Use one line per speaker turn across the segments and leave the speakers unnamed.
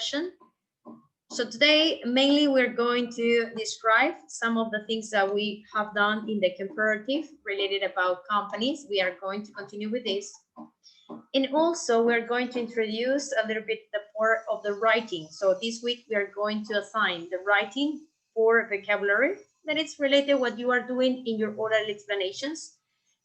session. So today, mainly we're going to describe some of the things that we have done in the comparative related about companies. We are going to continue with this. And also we're going to introduce a little bit the part of the writing. So this week we are going to assign the writing for vocabulary that is related what you are doing in your oral explanations.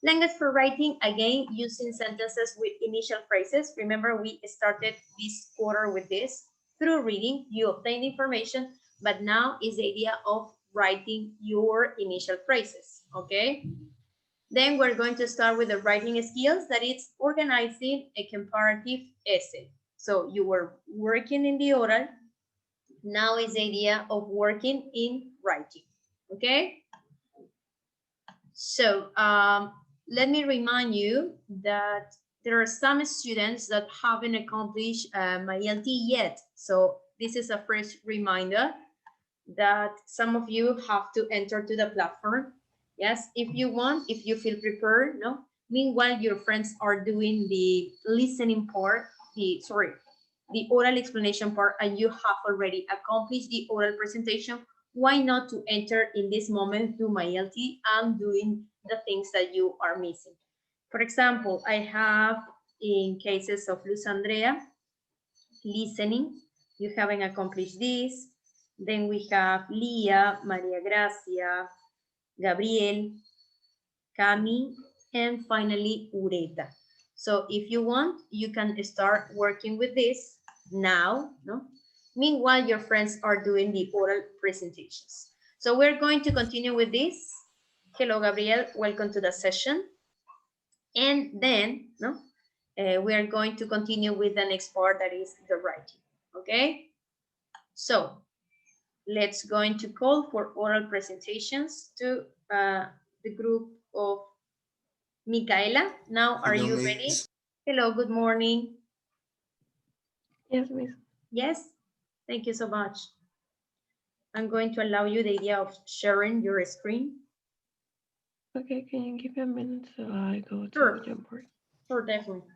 Language for writing, again, using sentences with initial phrases. Remember, we started this quarter with this. Through reading, you obtain information, but now is the idea of writing your initial phrases, okay? Then we're going to start with the writing skills, that is organizing a comparative essay. So you were working in the oral, now is the idea of working in writing, okay? So let me remind you that there are some students that haven't accomplished my LT yet. So this is a first reminder that some of you have to enter to the platform. Yes, if you want, if you feel prepared, no? Meanwhile, your friends are doing the listening part, the oral explanation part, and you have already accomplished the oral presentation, why not to enter in this moment to my LT and doing the things that you are missing? For example, I have in cases of Luz Andrea, listening, you haven't accomplished this. Then we have Leah, Maria Gracia, Gabriel, Cami, and finally Ureta. So if you want, you can start working with this now, no? Meanwhile, your friends are doing the oral presentations. So we're going to continue with this. Hello, Gabriel, welcome to the session. And then, no, we are going to continue with the next part, that is the writing, okay? So let's going to call for oral presentations to the group of Micaela. Now, are you ready? Hello, good morning.
Yes, miss.
Yes, thank you so much. I'm going to allow you the idea of sharing your screen.
Okay, can you give me a minute so I go to
Sure.
Jamboard?
Sure, definitely.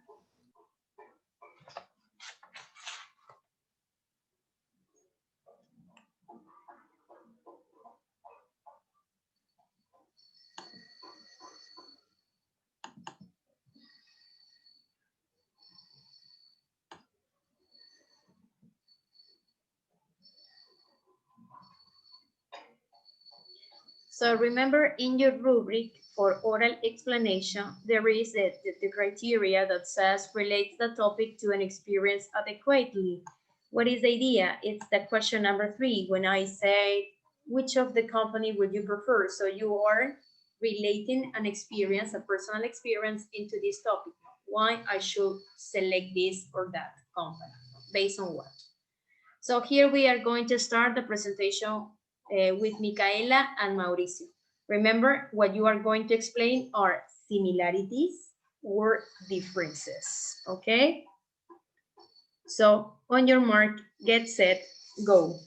So remember, in your rubric for oral explanation, there is the criteria that says relates the topic to an experience adequately. What is the idea? It's the question number 3. When I say, which of the company would you prefer? So you are relating an experience, a personal experience into this topic. Why I should select this or that company, based on what? So here we are going to start the presentation with Micaela and Mauricio. Remember, what you are going to explain are similarities or differences, okay? So on your mark, get set, go.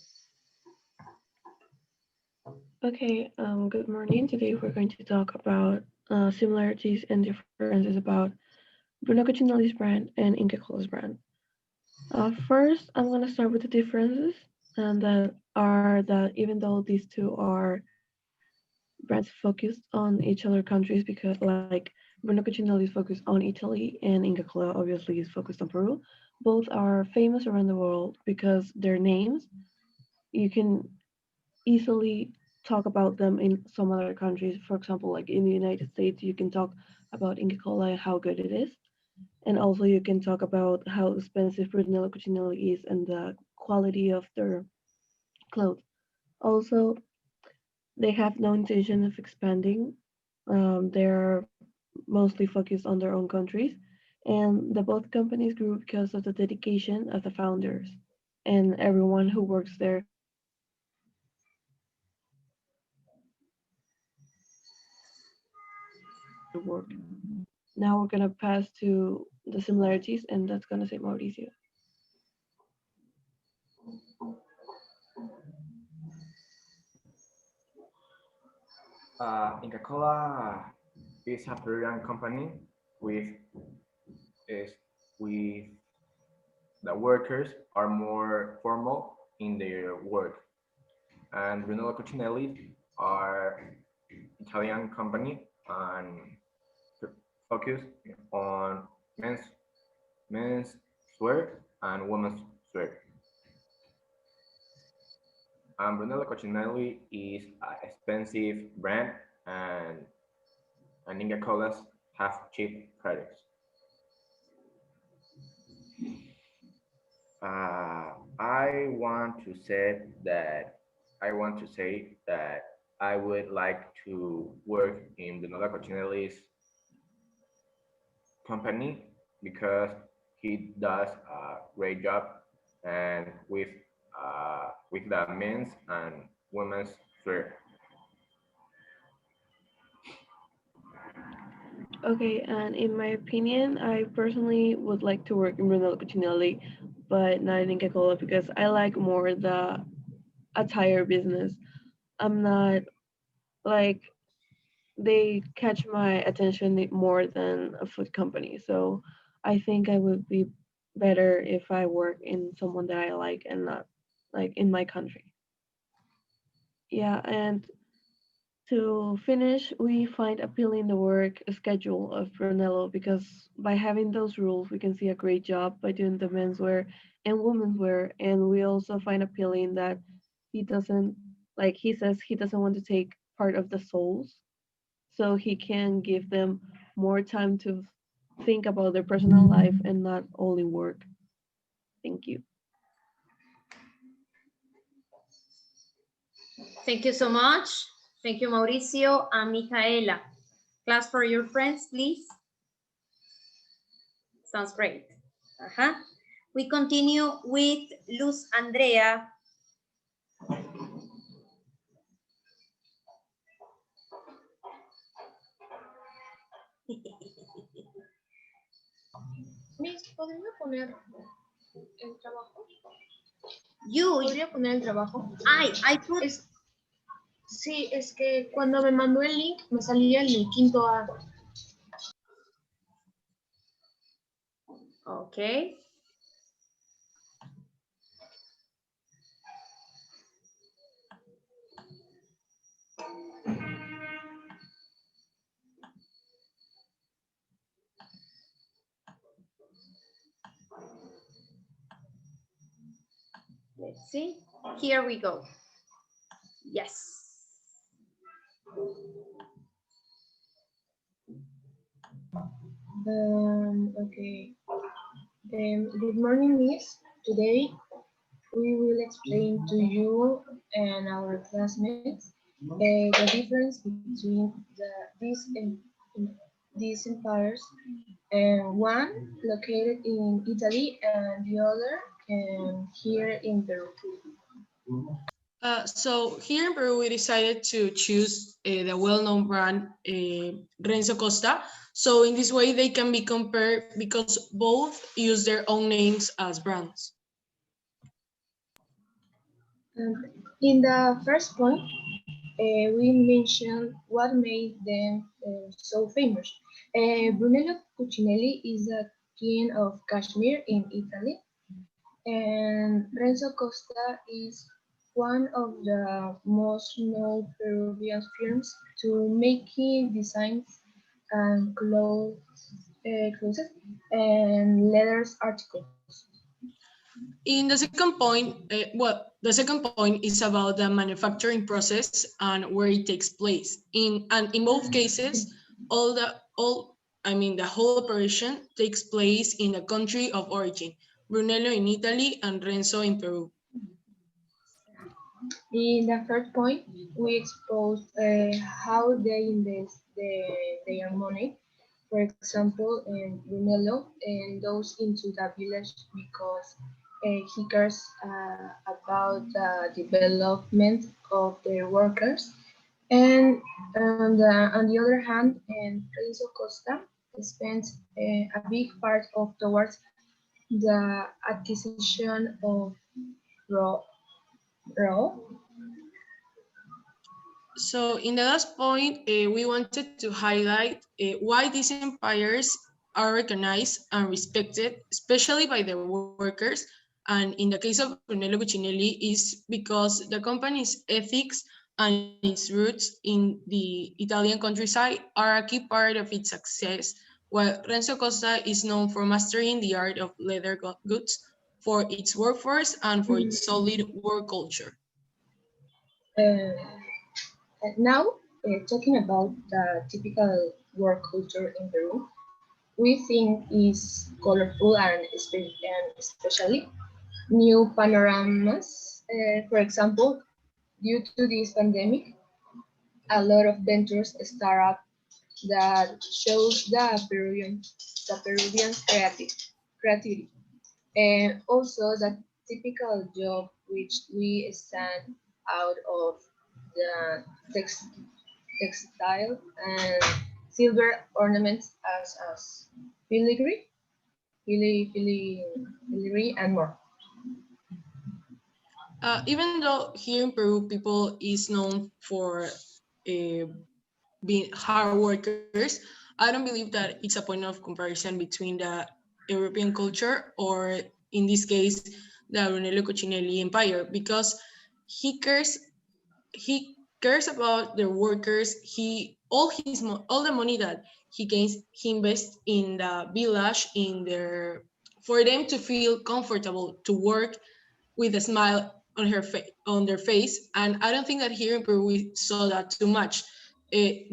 Okay, good morning. Today we're going to talk about similarities and differences about Bruno Cucinelli's brand and Inca Cola's brand. First, I'm going to start with the differences, and that are that even though these two are brands focused on each other countries, because like Bruno Cucinelli is focused on Italy and Inca Kola obviously is focused on Peru, both are famous around the world because their names, you can easily talk about them in some other countries. For example, like in the United States, you can talk about Inca Kola and how good it is. And also you can talk about how expensive Brunello Cucinelli is and the quality of their clothes. Also, they have no intention of expanding. They're mostly focused on their own countries. And the both companies grew because of the dedication of the founders and everyone who works there work. Now we're gonna pass to the similarities, and that's gonna say Mauricio.
Inca Kola is a Peruvian company with is with the workers are more formal in their work. And Brunello Cucinelli are Italian company and focus on men's wear and women's wear. And Brunello Cucinelli is an expensive brand, and Inca Colas have cheap products. I want to say that I would like to work in Brunello Cucinelli's company because he does a great job and with the men's and women's wear.
Okay, and in my opinion, I personally would like to work in Brunello Cucinelli, but not in Inca Kola because I like more the attire business. I'm not like they catch my attention more than a food company. So I think I would be better if I work in someone that I like and not like in my country. Yeah, and to finish, we find appealing the work schedule of Brunello because by having those rules, we can see a great job by doing the menswear and women's wear. And we also find appealing that he doesn't, like he says, he doesn't want to take part of the souls, so he can give them more time to think about their personal life and not only work. Thank you.
Thank you so much. Thank you, Mauricio and Micaela. Class for your friends, please. Sounds great. We continue with Luz Andrea.
Miss, ¿podría poner el trabajo?
You,
¿Podría poner el trabajo?
I put.
Sí, es que cuando me mandó el link me salía en el quinto A.
Okay. Let's see. Here we go. Yes.
Okay. Good morning, Miss. Today we will explain to you and our classmates the difference between these empires, and one located in Italy and the other here in Peru.
So here in Peru, we decided to choose the well-known brand Renzo Costa. So in this way, they can be compared because both use their own names as brands.
In the first point, we mentioned what made them so famous. Brunello Cucinelli is a king of Kashmir in Italy, and Renzo Costa is one of the most known Peruvian firms to making designs and clothes and leathers articles.
In the second point, the second point is about the manufacturing process and where it takes place. In both cases, the whole operation takes place in the country of origin. Brunello in Italy and Renzo in Peru.
In the third point, we exposed how they invest their money. For example, Brunello goes into the village because he cares about the development of their workers. And on the other hand, Renzo Costa spends a big part of towards the acquisition of raw.
So in the last point, we wanted to highlight why these empires are recognized and respected, especially by the workers. And in the case of Brunello Cucinelli, is because the company's ethics and its roots in the Italian countryside are a key part of its success, while Renzo Costa is known for mastering the art of leather goods, for its workforce, and for its solid work culture.
Uh, Now, talking about the typical work culture in Peru, we think is colorful and, especially new panoramas. For example, due to this pandemic, a lot of ventures start up that shows the Peruvian creativity, and also the typical job which we stand out of the textile and silver ornaments as filigree, filigree and more.
Even though here in Peru, people is known for being hard workers, I don't believe that it's a point of comparison between the European culture or, in this case, the Brunello Cucinelli empire, because he cares he cares about the workers. All the money that he gains, he invests in the village, in their for them to feel comfortable to work with a smile on their face. And I don't think that here in Peru we saw that too much.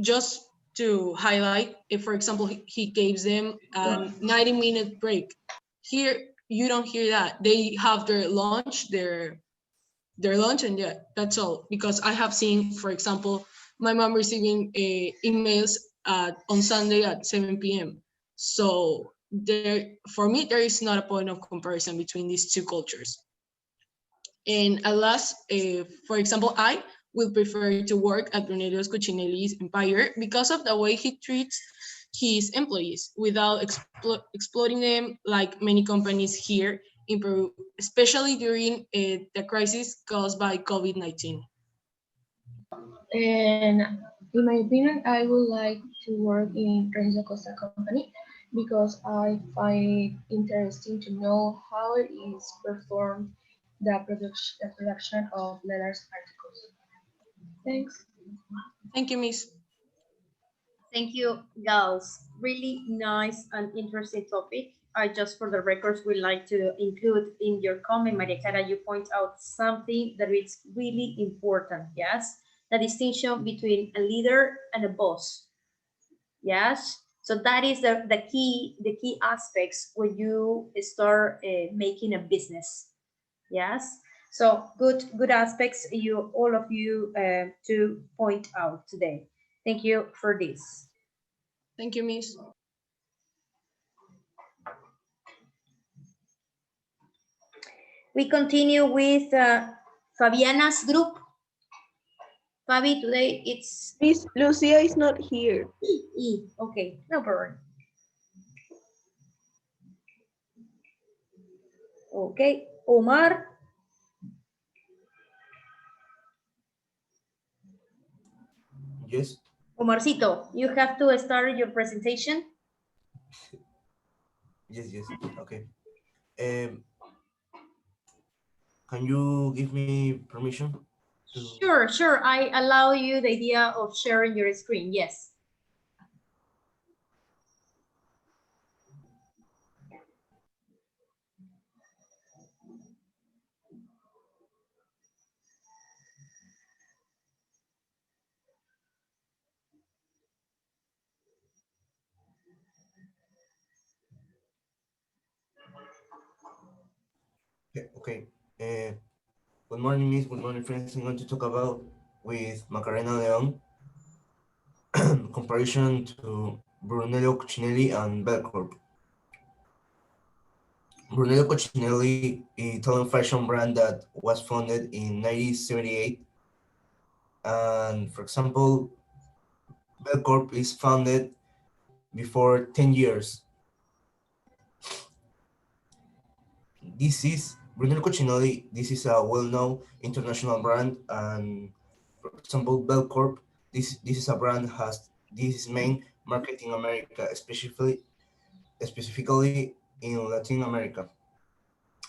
Just to highlight, if for example he gives them a 90-minute break. Here you don't hear that. They have their lunch, and yeah, that's all. Because I have seen, for example, my mom receiving emails on Sunday at 7 p.m. So for me, there is not a point of comparison between these two cultures. And alas, for example, I will prefer to work at Brunello Cucinelli's empire because of the way he treats his employees without exploiting them like many companies here in Peru, especially during the crisis caused by COVID-19.
And in my opinion, I would like to work in Renzo Costa company because I find it interesting to know how it is performed the production of letters articles. Thanks.
Thank you, Miss.
Thank you, gals. Really nice and interesting topic. I just, for the records, would like to include in your comment, Maria Clara, you point out something that is really important. Yes, the distinction between a leader and a boss. Yes, so that is the key aspects when you start making a business. Yes, so good aspects you all of you to point out today. Thank you for this.
Thank you, Miss.
We continue with Fabiana's group. Fabi, today it's
Miss Lucia is not here.
E. Okay, no problem. Okay, Omar.
Yes.
Omarcito, you have to start your presentation.
Yes. Okay. Can you give me permission to?
Sure. I allow you the idea of sharing your screen. Yes.
Okay. Good morning, Miss. Good morning, friends. I'm going to talk about with Macarena Leon comparison to Brunello Cucinelli and Belcorp. Brunello Cucinelli, a Italian fashion brand that was founded in 1978. And for example, Belcorp is founded before 10 years. This is Brunello Cucinelli. This is a well-known international brand, and for example, Belcorp. This is a brand has this main market in America, especially specifically in Latin America.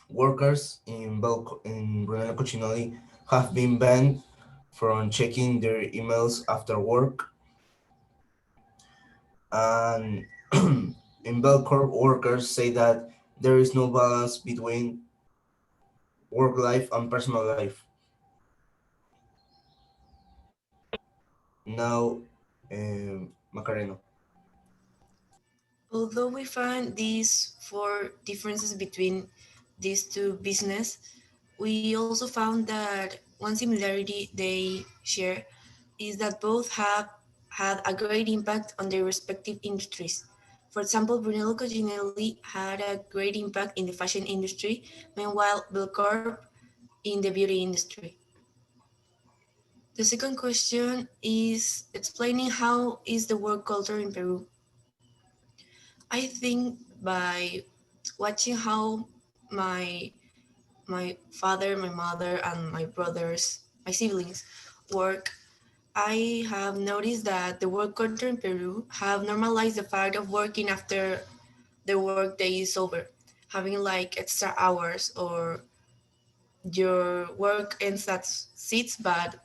Workers in Brunello Cucinelli have been banned from checking their emails after work, and in Belcorp, workers say that there is no balance between work life and personal life. Now, Macarena.
Although we find these four differences between these two business, we also found that one similarity they share is that both have had a great impact on their respective industries. For example, Brunello Cucinelli had a great impact in the fashion industry, meanwhile Belcorp in the beauty industry. The second question is explaining how is the work culture in Peru. I think by watching how my my father, my mother, and my brothers, my siblings work, I have noticed that the work culture in Peru have normalized the fact of working after the work day is over, having like extra hours or your work ends at 6, but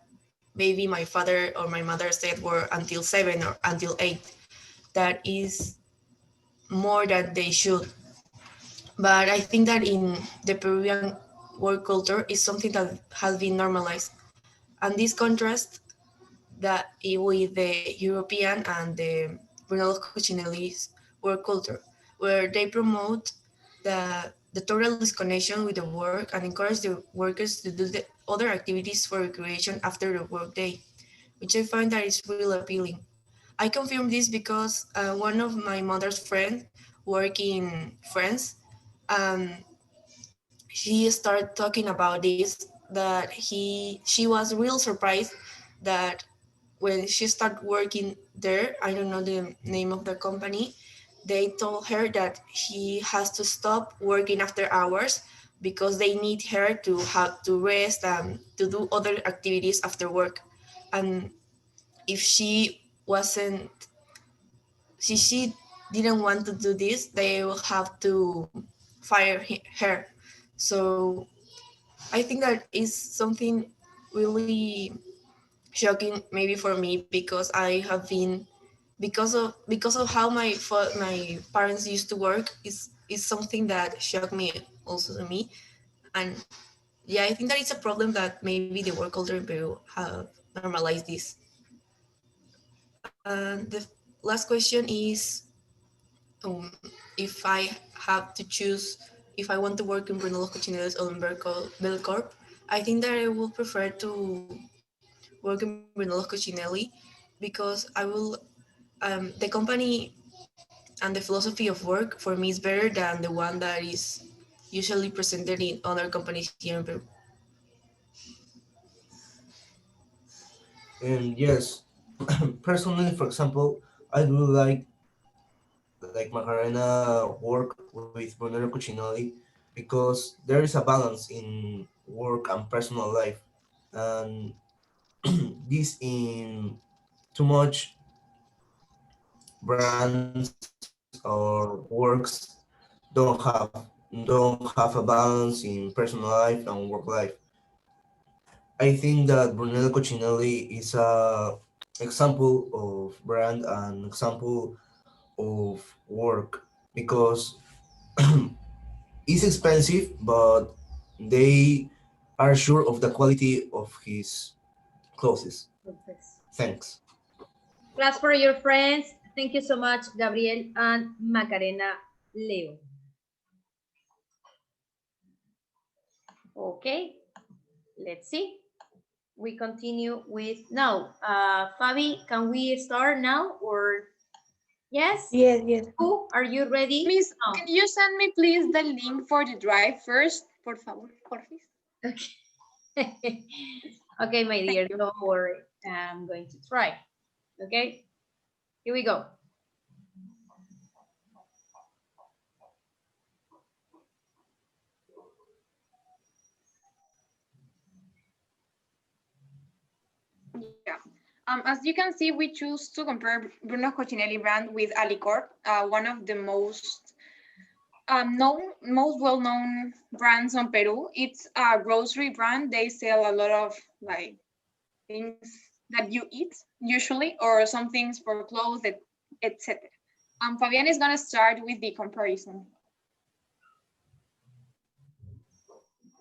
maybe my father or my mother said work until 7 or until 8. That is more than they should. But I think that in the Peruvian work culture is something that has been normalized. And this contrast that with the European and the Brunello Cucinelli's work culture, where they promote the total disconnection with the work and encourage the workers to do the other activities for recreation after the workday, which I find that is really appealing. I confirm this because one of my mother's friends work in France, um, she started talking about this, that she was real surprised that when she started working there, I don't know the name of the company, they told her that she has to stop working after hours because they need her to have to rest and to do other activities after work. And if she wasn't, she didn't want to do this, they will have to fire her. So I think that is something really shocking maybe for me, because I have been, because of how my parents used to work, is something that shocked me also to me. And yeah, I think that it's a problem that maybe the work culture in Peru have normalized this. And the last question is, if I have to choose, if I want to work in Brunello Cucinellis or in Belcorp, I think that I will prefer to work in Brunello Cucinelli, because I will, the company and the philosophy of work for me is better than the one that is usually presented in other companies here in Peru.
And yes, personally, for example, I do like Macarena work with Brunello Cucinelli because there is a balance in work and personal life, and this in too much brands or works don't have a balance in personal life and work life. I think that Brunello Cucinelli is a example of brand and example of work because it's expensive, but they are sure of the quality of his clothes. Thanks.
Class for your friends. Thank you so much, Gabriel and Macarena Leo. Okay, let's see. We continue with now. Fabi, can we start now or yes?
Yes, yes.
Who are you ready?
Please,
No.
can you send me please the link for the drive first, por favor, porfis?
Okay. Okay, my dear, don't worry. I'm going to try. Okay, here we go.
Yeah. As you can see, we choose to compare Bruno Cucinelli brand with Alicorp, one of the most most well-known brands on Peru. It's a grocery brand. They sell a lot of like things that you eat usually, or some things for clothes, etc. Fabian is gonna start with the comparison.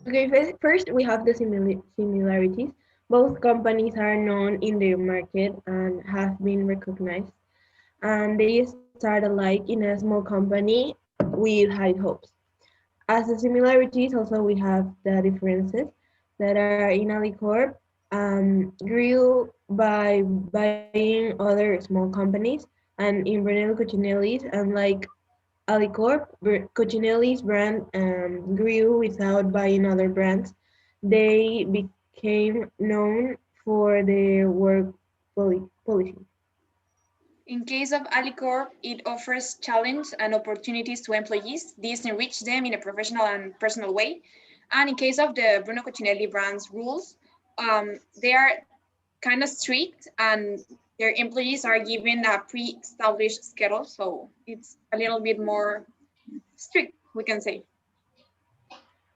Okay, first we have the similarities. Both companies are known in their market and have been recognized, and they start alike in a small company with high hopes. As the similarities, also we have the differences that are in Alicorp grew by buying other small companies, and in Brunello Cucinelli's, unlike Alicorp, Cucinelli's brand grew without buying other brands. They became known for their work policy.
In case of Alicorp, it offers challenge and opportunities to employees. These enrich them in a professional and personal way. And in case of the Bruno Cucinelli brand's rules, they are kind of strict, and their employees are given a pre-established schedule. So it's a little bit more strict, we can say.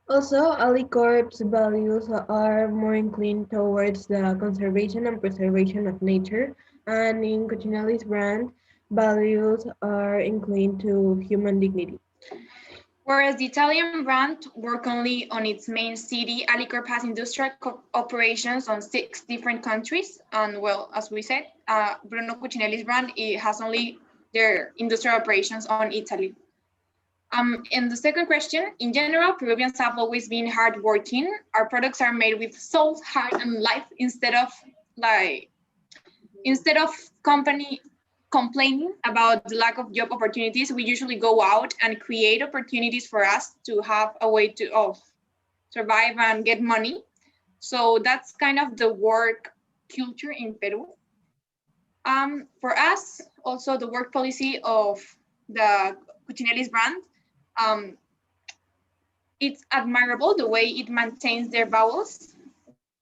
Also, Alicorp's values are more inclined towards the conservation and preservation of nature, and in Cucinelli's brand, values are inclined to human dignity.
Whereas the Italian brand work only on its main city, Alicorp has industrial operations on 6 different countries. And well, as we said, Bruno Cucinelli's brand, it has only their industrial operations on Italy. And the second question, in general, Peruvians have always been hardworking. Our products are made with soul, heart, and life instead of company complaining about the lack of job opportunities. We usually go out and create opportunities for us to have a way to survive and get money. So that's kind of the work culture in Peru. For us, also the work policy of the Cucinelli's brand, it's admirable the way it maintains their vowels.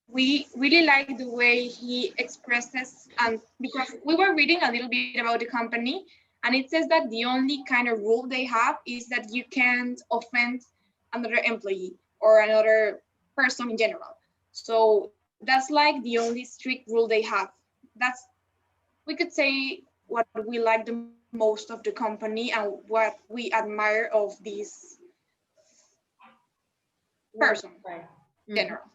We really like the way he expresses, and because we were reading a little bit about the company, and it says that the only kind of rule they have is that you can't offend another employee or another person in general. So that's like the only strict rule they have. That's, we could say, what we like the most of the company and what we admire of this person in general.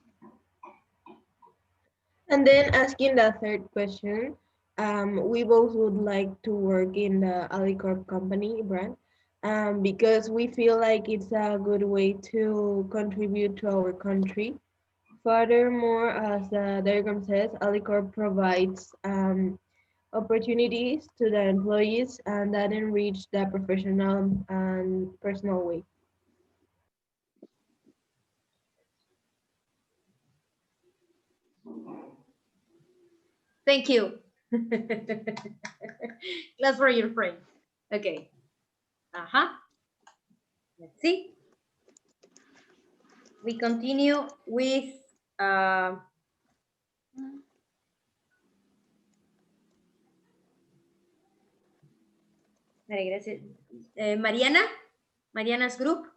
And then asking the third question, we both would like to work in the Alicorp company brand because we feel like it's a good way to contribute to our country. Furthermore, as the diagram says, Alicorp provides opportunities to the employees and that enrich the professional and personal way.
Thank you. Class for your friend. Okay. Let's see. We continue with Mariana's group.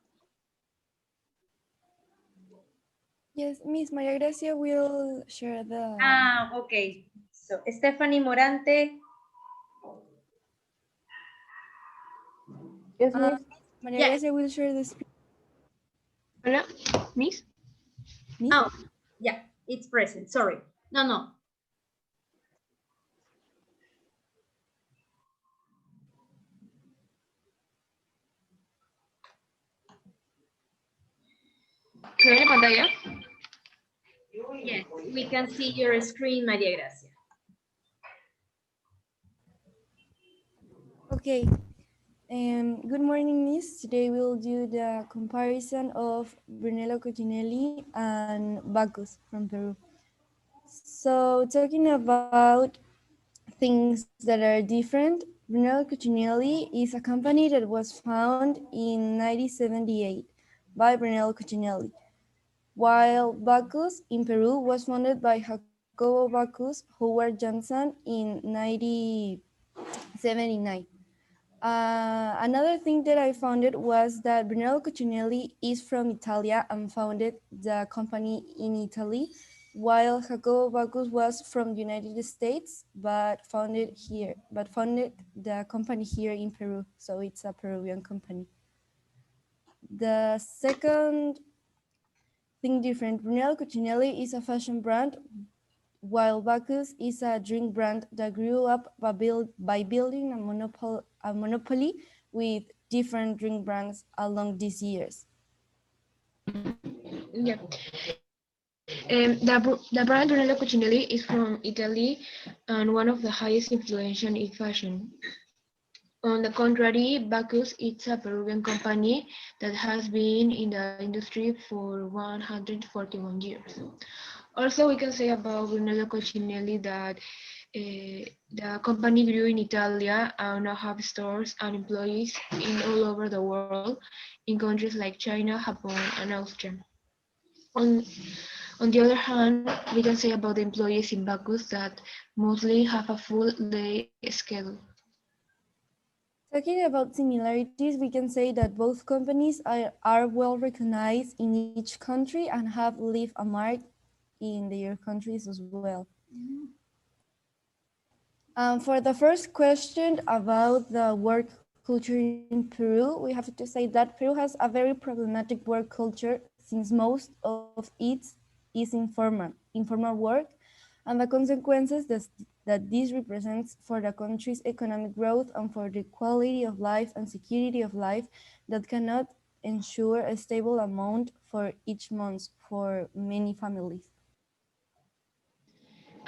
Yes, Miss Maria Gracia will share the...
Okay. So Stephanie Morante.
Yes, Miss. Maria Gracia will share the screen.
Hola, Miss?
Oh, yeah, it's present. Sorry. No.
¿Se ve la pantalla?
Yes, we can see your screen, Maria Gracia.
Okay. Good morning, Miss. Today we'll do the comparison of Brunello Cucinelli and Bacchus from Peru. So talking about things that are different, Brunello Cucinelli is a company that was founded in 1978 by Brunello Cucinelli, while Bacchus in Peru was founded by Jacobo Bacchus Howard Johnson in 1979. Another thing that I found it was that Brunello Cucinelli is from Italia and founded the company in Italy, while Jacobo Bacchus was from the United States, but founded the company here in Peru. So it's a Peruvian company. The second thing different, Brunello Cucinelli is a fashion brand, while Bacchus is a drink brand that grew up by building a monopoly with different drink brands along these years.
Yeah. The brand Brunello Cucinelli is from Italy and one of the highest influential in fashion. On the contrary, Bacchus is a Peruvian company that has been in the industry for 141 years. Also, we can say about Brunello Cucinelli that the company grew in Italia and now have stores and employees in all over the world, in countries like China, Japan, and Austria. On the other hand, we can say about the employees in Bacchus that mostly have a full day schedule.
Talking about similarities, we can say that both companies are well recognized in each country and have left a mark in their countries as well. For the first question about the work culture in Peru, we have to say that Peru has a very problematic work culture since most of it is informal work, and the consequences that this represents for the country's economic growth and for the quality of life and security of life that cannot ensure a stable amount for each month for many families.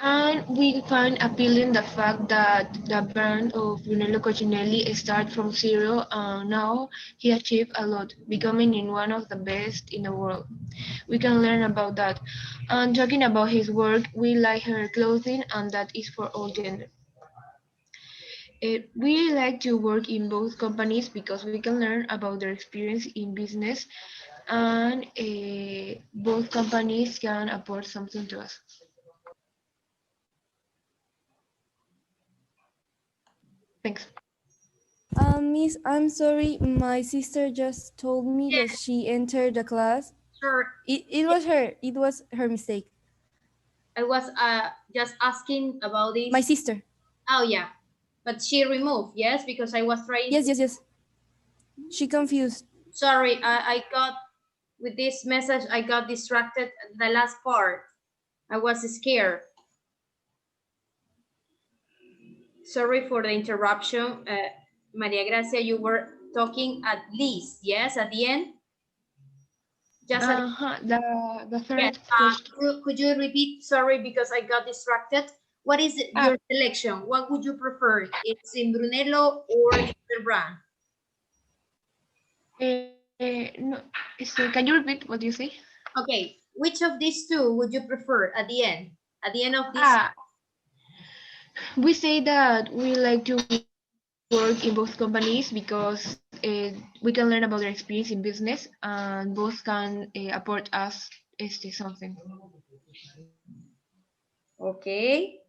And we find appealing the fact that the brand of Brunello Cucinelli started from zero and now he achieved a lot, becoming in one of the best in the world. We can learn about that. And talking about his work, we like her clothing and that is for all gender. We like to work in both companies because we can learn about their experience in business and both companies can afford something to us. Thanks.
Miss, I'm sorry, my sister just told me that
Yes.
she entered the class.
Sure.
It was her mistake.
I was just asking about this.
My sister.
Oh, yeah. But she removed, yes, because I was trying.
Yes. She confused.
Sorry, I got, with this message, I got distracted at the last part. I was scared. Sorry for the interruption. Maria Gracia, you were talking at least, yes, at the end? Just
the third
yes,
question.
could you repeat? Sorry, because I got distracted. What is your selection? What would you prefer? It's in Brunello or the other brand?
No, can you repeat what you say?
Okay, which of these two would you prefer at the end? At the end of this?
We say that we like to work in both companies because we can learn about their experience in business and both can afford us something.
Okay,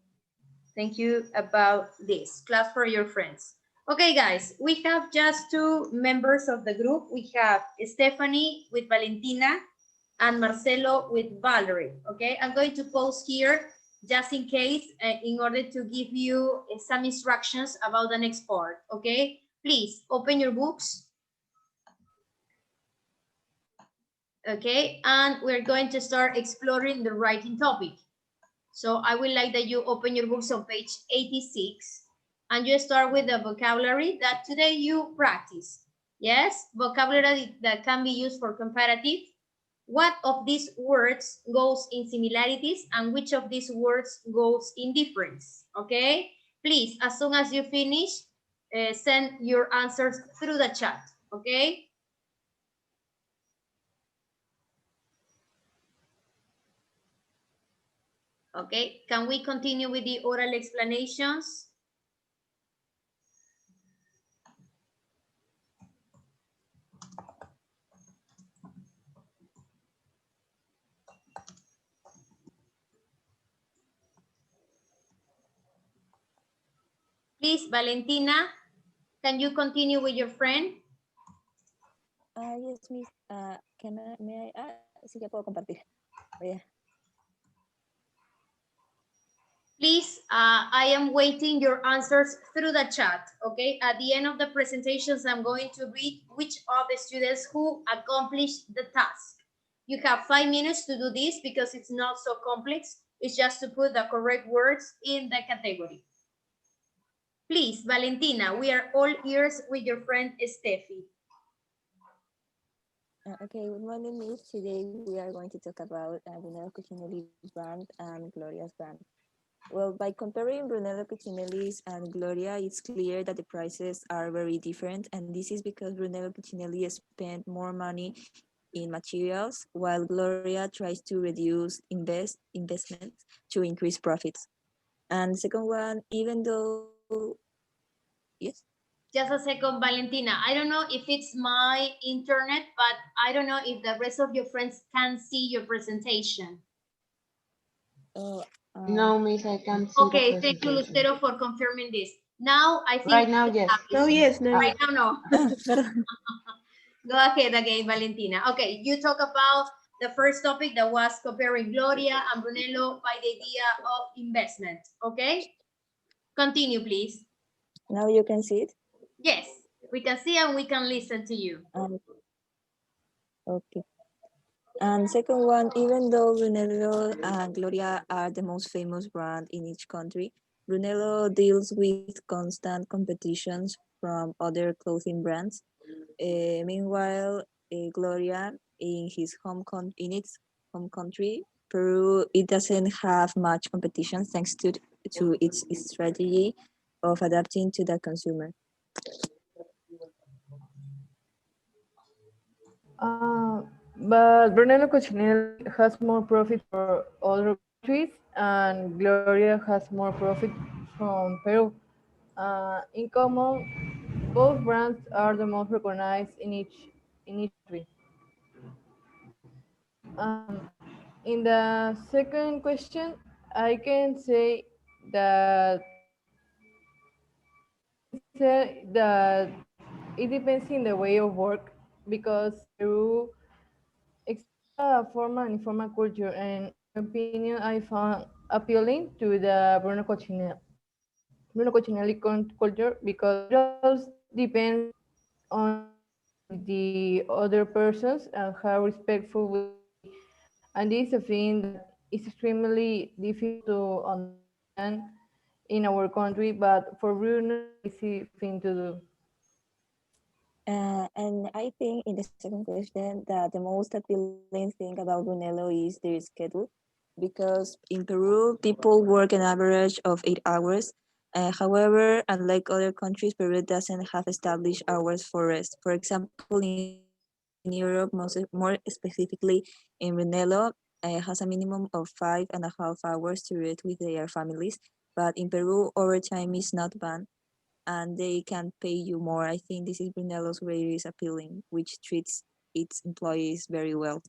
thank you about this. Class for your friends. Okay, guys, we have just two members of the group. We have Stephanie with Valentina and Marcelo with Valerie. Okay, I'm going to pause here just in case, in order to give you some instructions about the next part. Okay, please open your books. Okay, and we're going to start exploring the writing topic. So I would like that you open your books on page 86 and you start with the vocabulary that today you practice. Yes, vocabulary that can be used for comparative. What of these words goes in similarities and which of these words goes in difference? Okay, please, as soon as you finish, send your answers through the chat. Okay. Okay, can we continue with the oral explanations? Please, Valentina, Can you continue with your friend?
Yes, Miss. May I? Sí, ya puedo compartir. Oh, yeah.
Please, I am waiting your answers through the chat, okay? At the end of the presentations, I'm going to read which of the students who accomplished the task. You have 5 minutes to do this because it's not so complex. It's just to put the correct words in the category. Please, Valentina, we are all ears with your friend Steffi.
Okay, good morning, Miss. Today we are going to talk about Brunello Cucinelli's brand and Gloria's brand. Well, by comparing Brunello Cucinelli's and Gloria, it's clear that the prices are very different, and this is because Brunello Cucinelli spent more money in materials, while Gloria tries to reduce investments to increase profits. And second one, even though, yes?
Just a second, Valentina. I don't know if it's my internet, but I don't know if the rest of your friends can see your presentation.
No, Miss, I can't see
Okay,
the
thank you,
presentation.
Lucero, for confirming this. Now, I think
Right now, yes.
No, yes, no.
right now, no. Go ahead again, Valentina. Okay, you talk about the first topic that was comparing Gloria and Brunello by the idea of investment. Okay, continue, please.
Now you can see it?
Yes, we can see and we can listen to you.
Okay. And second one, even though Brunello and Gloria are the most famous brand in each country, Brunello deals with constant competitions from other clothing brands. Meanwhile, Gloria in its home country, Peru, it doesn't have much competition thanks to its strategy of adapting to the consumer.
But Brunello Cucinelli has more profit for other countries, and Gloria has more profit from Peru. In common, both brands are the most recognized in each country. In the second question, I can say that it depends in the way of work, because Peru a formal and informal culture, and in my opinion, I found appealing to the Bruno Cucinelli culture, because it just depends on the other persons and how respectful we be. And this is a thing that is extremely difficult to understand in our country, but for Bruno, it's an easy thing to do.
And I think in the second question that the most appealing thing about Brunello is their schedule, because in Peru, people work an average of 8 hours. However, unlike other countries, Peru doesn't have established hours for rest. For example, in Europe, more specifically in Brunello, has a minimum of 5.5 hours to rest with their families. But in Peru, overtime is not banned, and they can pay you more. I think this is Brunello's way is appealing, which treats its employees very well.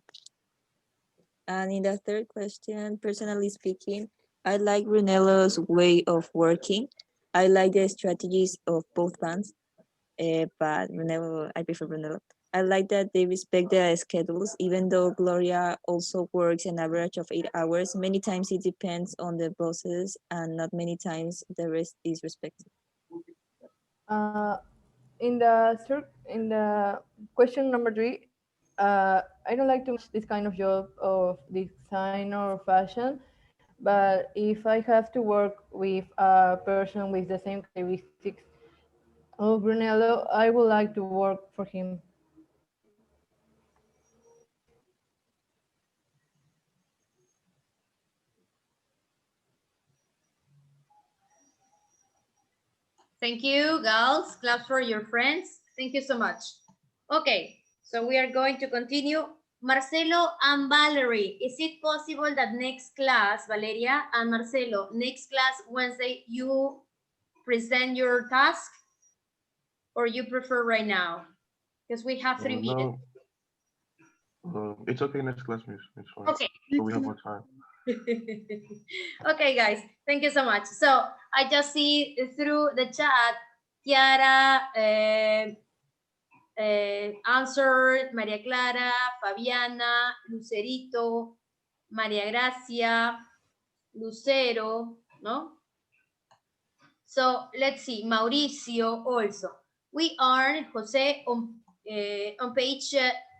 And in the third question, personally speaking, I like Brunello's way of working. I like the strategies of both brands, but Brunello, I prefer Brunello. I like that they respect their schedules, even though Gloria also works an average of 8 hours. Many times it depends on the bosses, and not many times the rest is respected.
In the question number 3, I don't like too much this kind of job of design or fashion, but if I have to work with a person with the same characteristics of Brunello, I would like to work for him.
Thank you, girls. Claps for your friends. Thank you so much. Okay, so we are going to continue. Marcelo and Valerie, is it possible that next class, Valeria and Marcelo, next class Wednesday, you present your task, or you prefer right now? Because we have 3 minutes.
It's okay, next class, miss. It's fine.
Okay.
So we have more time.
Okay, guys, thank you so much. So I just see through the chat Kiara answered, María Clara, Fabiana, Lucerito, María Gracia, Lucero, no? So let's see, Mauricio also. We are, Jose, on page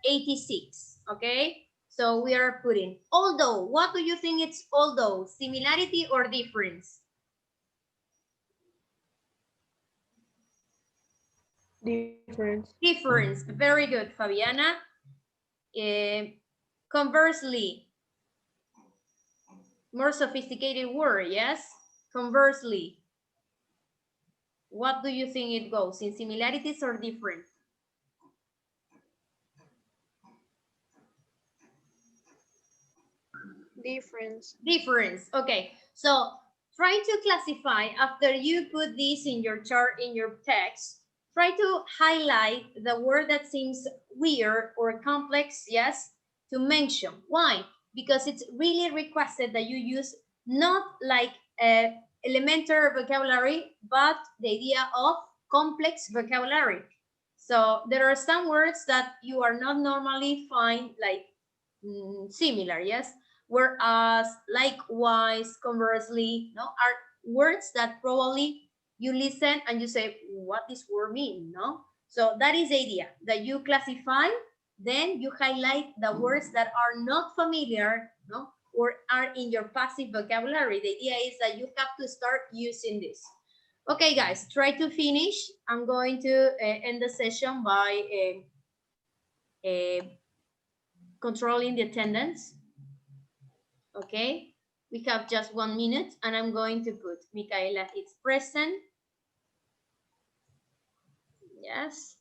86, okay? So we are putting, although, what do you think it's although? Similarity or difference?
Difference.
Difference, very good, Fabiana. Conversely, more sophisticated word, yes? Conversely, what do you think it goes, in similarities or different?
Difference.
Difference, okay. So try to classify, after you put this in your chart, in your text, try to highlight the word that seems weird or complex, yes, to mention. Why? Because it's really requested that you use not like elementary vocabulary, but the idea of complex vocabulary. So there are some words that you are not normally find like similar, yes? Whereas, likewise, conversely, no, are words that probably you listen and you say, what this word mean, no? So that is the idea, that you classify, then you highlight the words that are not familiar, no, or are in your passive vocabulary. The idea is that you have to start using this. Okay, guys, try to finish. I'm going to end the session by controlling the attendance. Okay, we have just 1 minute and I'm going to put Micaela is present. Yes.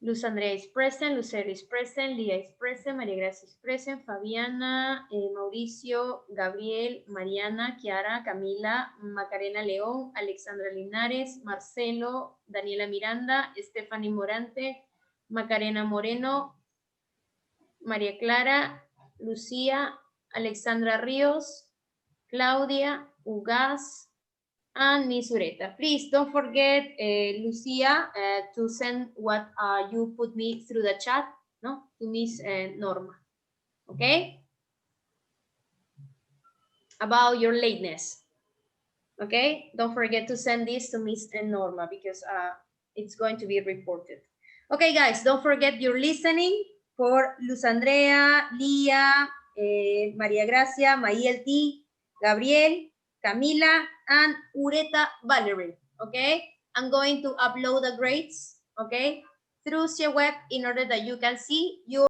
Luz Andrea is present, Lucero is present, Lia is present, María Gracia is present, Fabiana, Mauricio, Gabriel, Mariana, Kiara, Camila, Macarena León, Alexandra Linares, Marcelo, Daniela Miranda, Stephanie Morante, Macarena Moreno, María Clara, Lucía, Alexandra Ríos, Claudia, Ugaz, and Miss Ureta. Please don't forget, Lucia, to send what you put me through the chat, no, to Miss Norma, okay? About your lateness, okay? Don't forget to send this to Miss Norma because it's going to be reported. Okay, guys, don't forget your listening for Luz Andrea, Lia, María Gracia, Mayel T, Gabriel, Camila, and Ureta Valerie, okay? I'm going to upload the grades, okay, through ShareWeb in order that you can see your